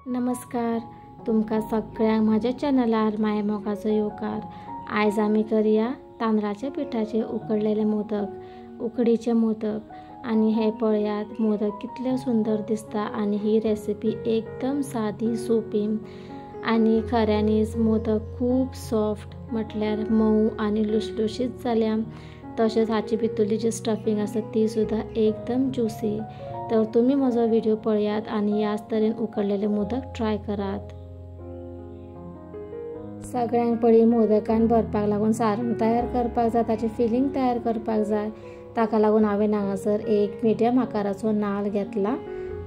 नमस्कार, तुमका सगळ्यांक माझ्या चॅनलार माया मोगाचो येवकार। आयज आमी करूया तांदळाच्या पिठाचे उकडलेले मोदक, उकडीचे मोदक। आणि हे पळयात मोदक कितले सुंदर दिसता आणि ही रेसिपी एकदम साधी सोपी आणि खऱ्यांनीच मोदक खूप सॉफ्ट म्हटल्यार मऊ आणि लुसलुशीत जाल्या। तसेच हाची भितरली जी स्टफिंग आसा ती सुद्धा एकदम ज्युसी। तर तुम्ही माझा व्हिडिओ पळयात आणि याच तरेन उकडलेले मोदक ट्राय करात। सगळ्यांक पयलीं मोदकान भरपाक लागून सारण तयार करपाक जाय, ताची फिलिंग तयार करपाक जाय। ताका लागून हांवें हांगासर एक मिडियम आकाराचो नाल्ल घेतला।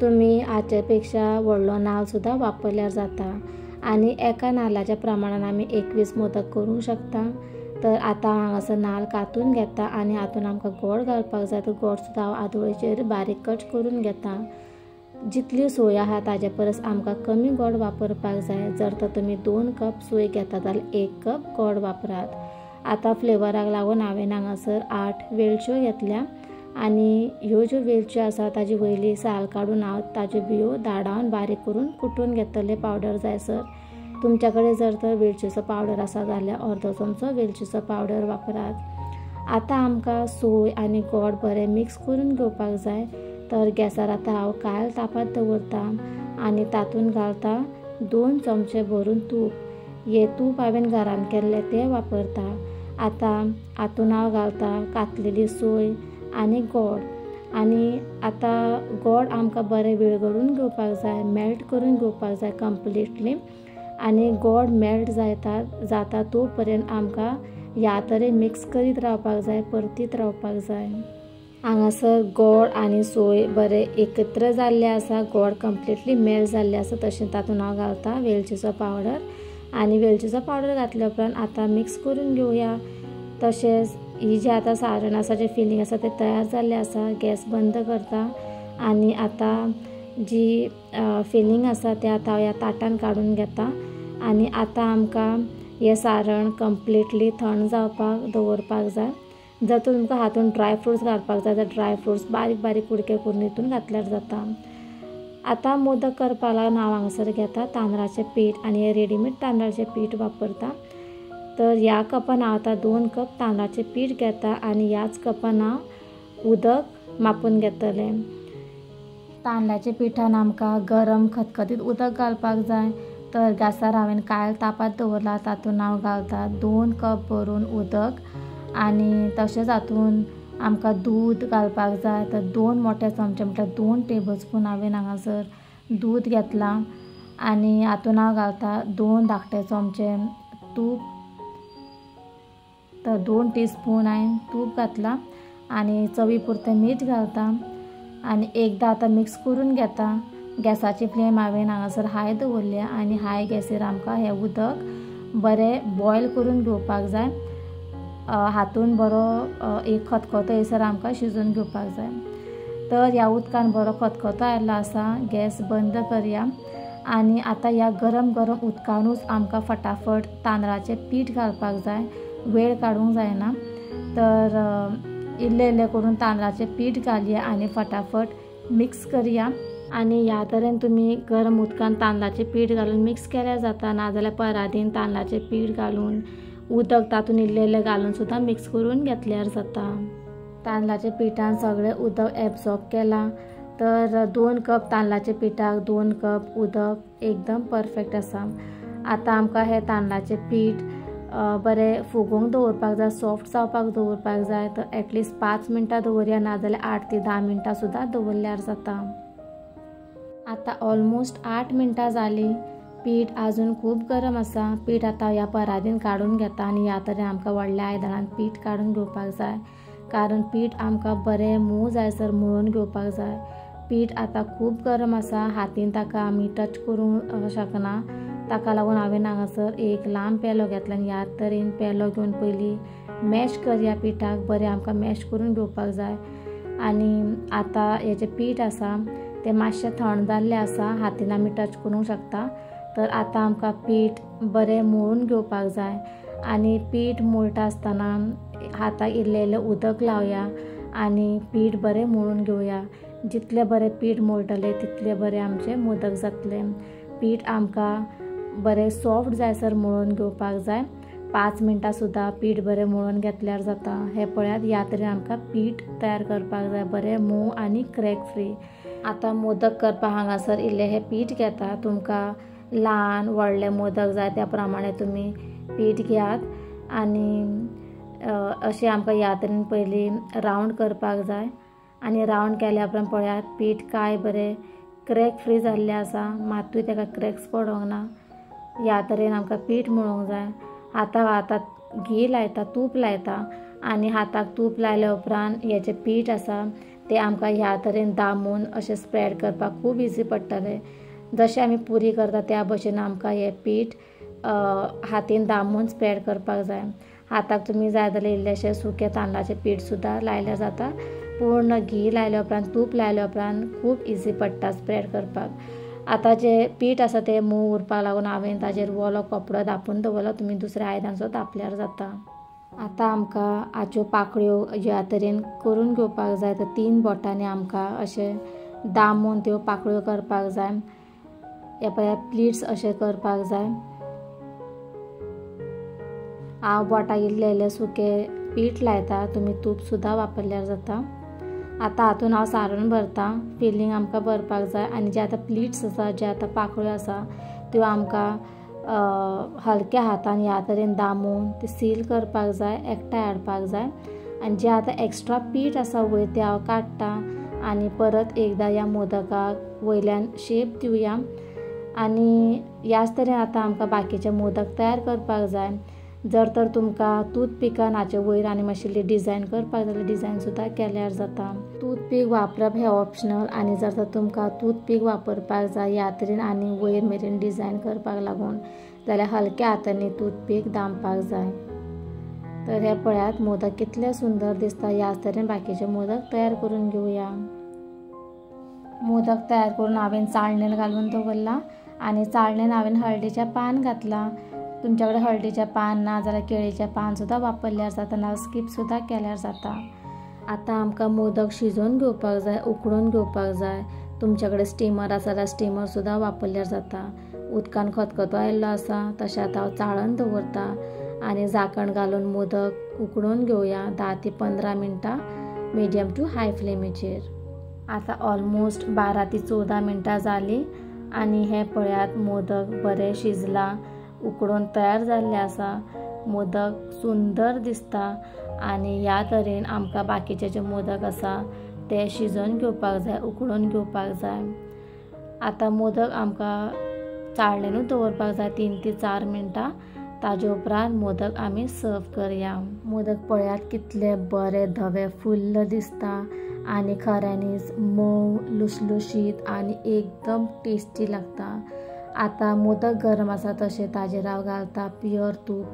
तुम्ही हाचे पेक्षा व्हडलो नाल्ल सुद्धा वापरल्यार जाता आणि एका नाल्लाच्या प्रमाणान आमी 21 मोदक करूंक शकता। तर आता हांगासर नाल्ल कातून घेता आणि हातून आमकां गोड घालपाक जाय, तर गोड सुद्धा हांव आदोळेचेर बारीक कट करून घेता। जितली सोय आहा ताजे परस आमकां कमी गोड वापरपाक जाय। जर तर तुम्ही 2 कप सोय घेता जाल्यार 1 कप गोड वापरात। आता फ्लेवराक लागून हांवें हांगासर 8 वेलच्यो घेतल्या आणि ह्यो ज्यो वेलच्यो आसा ताजी वयली साल काडून हांव ताज्यो बियो धाडावन बारीक करून कुटून घेतले पावडर जायसर। तुमच्याकडे जर तर वेलचीचो पावडर आसा जाल्यार अर्दो चमचो वेलचीचो पावडर वापरात। आता आमकां सोय आणि गोड बरें मिक्स करून घेवपाक जाय। तर गॅसार आता हांव कायल तापात दवरता आणि तातून घालता 2 चमचे भरून तूप। हे तूप हांवें गरम केल्लें तें वापरता। आता हातून हांव घालता कातलेली सोय आणि गोड। आणि आता गोड आमकां बरें विरघळून घेवपाक जाय, मेल्ट करून घेवपाक जाय कंप्लीटली। आणि गोड मेल्ट जाता तो पर्यंत आमकां ह्या तरेन मिक्स करीत रावपाक जाय, परतीत रावपाक जाय। हांगासर गोड आणि सोय बरें एकत्र जाल्ले आसा, गोड कंप्लीटली मेल्ट जाल्ले आसा। तशें तातून हांव घालता वेलचीचो पावडर आणि वेलचीचो पावडर घातल्या उपरांत आता मिक्स करून घेवया। तशेंच ही जी आता सारण आसा, जे फिलिंग आसा ते तयार जाल्ले आसा। गॅस बंद करता आणि आता जी फिलिंग आसा ते आता हांव ह्या ताटान काडून घेता। आणि आता आमकां हे सारण कंप्लीटली थंड जावपाक दवरपाक जाय। जर तर तुमकां हातून ड्राय फ्रुट्स घालपाक जाय जाल्यार ड्राय फ्रुट्स बारीक बारीक कुडके करून हितून घातल्यार जाता। आता मोदक करपाक लागून हांव हांगासर घेता तांदळाचें पीठ आणि हे रेडीमेड तांदळाचें पीठ वापरता। तर ह्या कपान हांव आता 2 कप तांदळाचें पीठ घेता आणि ह्याच कपान हांव उदक मापून घेतलें। तांदळाच्या पिठान आमकां गरम खतखतीत उदक घालपाक जाय। तर गॅसार हांवें कायल तापात दवरला, तातून हांव घालता 2 कप भरून उदक आणि तशेंच हातून आमकां दूद घालपाक जाय। तर 2 मोठे चमचे म्हटल्यार 2 टेबल स्पून हांवें हांगासर दूद घेतलां आणि हातून हांव घालता 2 धाकटे चमचे तूप। तर 2 टीस्पून हांवें तूप घातलां आणि चवी पुरतें मीठ घालता आणि एकदां आता मिक्स करून घेता। गॅसाची फ्लेम हांवें हांगासर हाय दवरल्या आणि हाय गॅसीर आमकां हें उदक बरें बॉयल करून घेवपाक जाय। हातून बरो एक खतखतो येयसर आमकां शिजोवन घेवपाक जाय। तर ह्या उदकान बरो खतखतो आयिल्लो आसा, गॅस बंद करया। आणि आता ह्या गरम गरम उदकानूच आमकां फटाफट तांदळाचें पीठ घालपाक जाय, वेळ काडूंक जायना। तर इल्लें इल्लें करून तांदळाचें पीठ घालया आणि फटाफट मिक्स करया। आणि ह्या तरेन तुम्ही गरम उदकान तांदळाचें पीठ घालून मिक्स केल्यार जाता, नाजाल्यार परातीन तांदळाचें पीठ घालून उदक तातून इल्लें इल्लें घालून सुद्दां मिक्स करून घेतल्यार जाता। तांदळाच्या पिठान सगळें उदक एब्सॉर्ब केलां। तर 2 कप तांदळाच्या पिठाक 2 कप उदक एकदम परफेक्ट आसा। आता आमकां हें तांदळाचें पीठ बरें फुगोवंक दवरपाक जाय, सॉफ्ट जावपाक दवरपाक जाय। तर एटलिस्ट 5 मिनटां दवरया, नाजाल्यार 8 ते 10 मिनटां सुद्दां दवरल्यार जाता। आता ऑलमोस्ट 8 मिनटां जालीं, पीठ अजून खूब गरम आसा। पीठ आता ह्या परातीन काडून घेता आणि ह्या तरेन आमकां व्हडल्या आयदनान पीठ काडून घेवपाक जाय, कारण पीठ आमकां बरें मऊ जायसर मळून घेवपाक जाय। पीठ आता खूब गरम आसा, हातीन ताका आमी टच करूंक शकना। ताका लागून हांवें हांगासर एक लांब पेलो घेतला आणि ह्या तरेन पेलो घेवन पयलीं मॅश करया पिठाक, बरें आमकां मॅश करून घेवपाक जाय। आणि आता हें जें पीठ आसा तें मातशें थंड जाल्लें आसा, हातीन आमी टच करूंक शकता। तर आता आमकां पीठ बरें मळून घेवपाक जाय आणि पीठ मळटा आसतना हाताक इल्लें इल्लें उदक लावया आणि पीठ बरें मळून घेवया। जितलें बरें पीठ मळटलें तितलें बरें आमचें मोदक जातलें। पीठ आमकां बरें सॉफ्ट जायसर मळून घेवपाक जाय। 5 मिनटां सुद्दां पीठ बरें मळून घेतल्यार जाता। हे पळयात, ह्या तरेन आमकां पीठ तयार करपाक जाय, बरें मोव आनी क्रॅक फ्री। आतां मोदक करपाक हांगासर इल्लें हें पीठ घेता। तुमकां ल्हान व्हडले मोदक जाय त्या प्रमाणे तुमी पीठ घेयात आनी अशें आमकां ह्या तरेन पयलीं रावंड करपाक जाय आनी रावंड केल्या उपरांत पळयात पीठ काय बरें क्रॅक फ्री जाल्लें आसा, मातूय ताका क्रॅक्स पडोंक ना। ह्या तरेन आमकां पीठ मळोंक जाय। हाताक घी लायता, तूप लायता आनी हाताक तूप लायल्या उपरांत हेचें पीठ आसा तें आमकां ह्या तरेन दामून अशें स्प्रेड करपाक खूब इजी पडटलें। जशें आमी पुरी करता त्या भशेन आमकां हें पीठ हातीन दामून स्प्रेड करपाक जाय। हाताक तुमी जाय जाल्यार इल्लेशें सुकें तांदळाचें पीठ सुद्दां लायल्यार जाता, पूण घी लायल्या उपरांत तूप लायल्या उपरांत खूब इजी पडटा स्प्रेड करपाक। आतां जें पीठ आसा तें मोव उरपाक लागून हांवें ताजेर वलो कपडो धांपून दवरलो, तुमी दुसऱ्या आयदनाचो धांपल्यार जाता। आतां आमकां हाच्यो पाकळ्यो ह्या तरेन करून घेवपाक जाय। तर 3 बोटांनी आमकां अशें दामून त्यो पाकळ्यो करपाक जाय। हे पळयात, प्लीट्स अशें करपाक जाय। हांव बोटाक इल्लें सुकें पीठ लायता, तुमी तूप सुद्दां वापरल्यार जाता। आतां हातून हांव सारण भरता, फिलींग आमकां भरपाक जाय आनी जे आतां प्लीट्स आसा, जे आतां पाकळ्यो आसा त्यो आमकां हलक्या हातान ह्या तरेन दामून ते सील करपाक जाय, एकठांय हाडपाक जाय आनी जे आतां एक्स्ट्रा पीठ आसा वयर तें हांव काडटा आनी परत एकदां ह्या मोदकाक वयल्यान शेप दिवया आनी ह्याच तरेन आतां आमकां बाकीचे मोदक तयार करपाक जाय। जर तर तुमकां टूथपिकान हाचे वयर आनी मातशी डिझायन करपाक जाल्यार डिझायन सुद्दां केल्यार जाता। टूथपीक वापरप हें ऑप्शनल आनी जर तर तुमकां टूथपीक वापरपाक जाय ह्या तरेन आनी वयर मेरेन डिझायन करपाक लागून, जाल्यार हलक्या हातांनी टूथपीक दामपाक जाय। तर हे पळयात, मोदक कितले सुंदर दिसता। ह्याच तरेन बाकीचे मोदक तयार करून घेवया। मोदक तयार करून हांवें चाळणेर घालून दवरला आनी चाळणेन हांवें हळदीचें पान घातलां। तुमच्या कडेन हळदीचें पान ना जाल्यार केळीचें पान सुद्दां वापरल्यार जाता, ना स्कीप सुद्दां केल्यार जाता। आतां आमकां मोदक शिजोवन घेवपाक जाय, उकडून घेवपाक जाय। तुमच्या कडेन स्टिमर आसा जाल्यार स्टिमर सुद्दां वापरल्यार जाता। उदकान खतखतो आयिल्लो आसा, तशें आतां हांव चाळून दवरता आनी झाकण घालून मोदक उकडून घेवया 10 ते 15 मिनटां मिडियम टू हाय फ्लेमीचेर। आतां ऑलमोस्ट 12 ते 14 मिनटां जालीं आनी हे पळयात, मोदक बरें शिजला, उकडून तयार जाल्ले आसा। मोदक सुंदर दिसता आनी ह्या तरेन आमकां बाकीचे जे मोदक आसा ते शिजोवन घेवपाक जाय, उकडून घेवपाक जाय। आतां मोदक आमकां चाळणेनूच दवरपाक जाय 3 ते 4 मिनटां, ताजे उपरांत मोदक आमी सर्व करया। मोदक पळयात कितले बरे धवे फुल्ल दिसता आनी खऱ्यांनीच मोव, लुसलुशीत आनी एकदम टेस्टी लागता। आतां मोदक गरम आसा तशें ताजेर हांव घालता प्युअर तूप।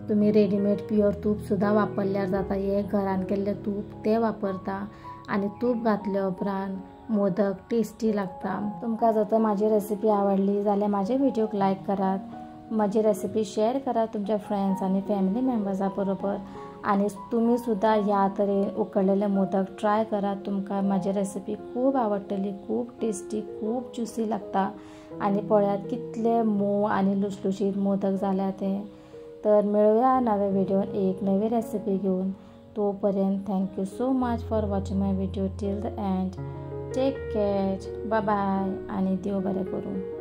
तुमी रेडीमेड प्युअर तूप सुद्दां वापरल्यार जाता, हे घरान केल्लें तूप तें वापरता आनी तूप घातल्या उपरांत मोदक टेस्टी लागता। तुमकां जर तर म्हाजी रेसिपी आवडली जाल्यार म्हाजे व्हिडिओक लायक करात, म्हाजी रेसिपी शेअर करात तुमच्या फ्रेंड्स आनी फॅमिली मेंबर्सा बरोबर आनी तुमी सुद्दां ह्या तरेन उकडलेले मोदक ट्राय करात। तुमकां म्हाजी रेसिपी खूब आवडटली, खूब टेस्टी, खूब ज्युसी लागता आनी पळयात कितले मोव आनी लुसलुशीत मोदक जाल्या ते। तर मेळुया नव्या व्हिडिओन एक नवी रेसिपी घेवन। तोपर्यंत thank you so much for watching my video till the end. Take care, bye bye आनी देव बरें करूं।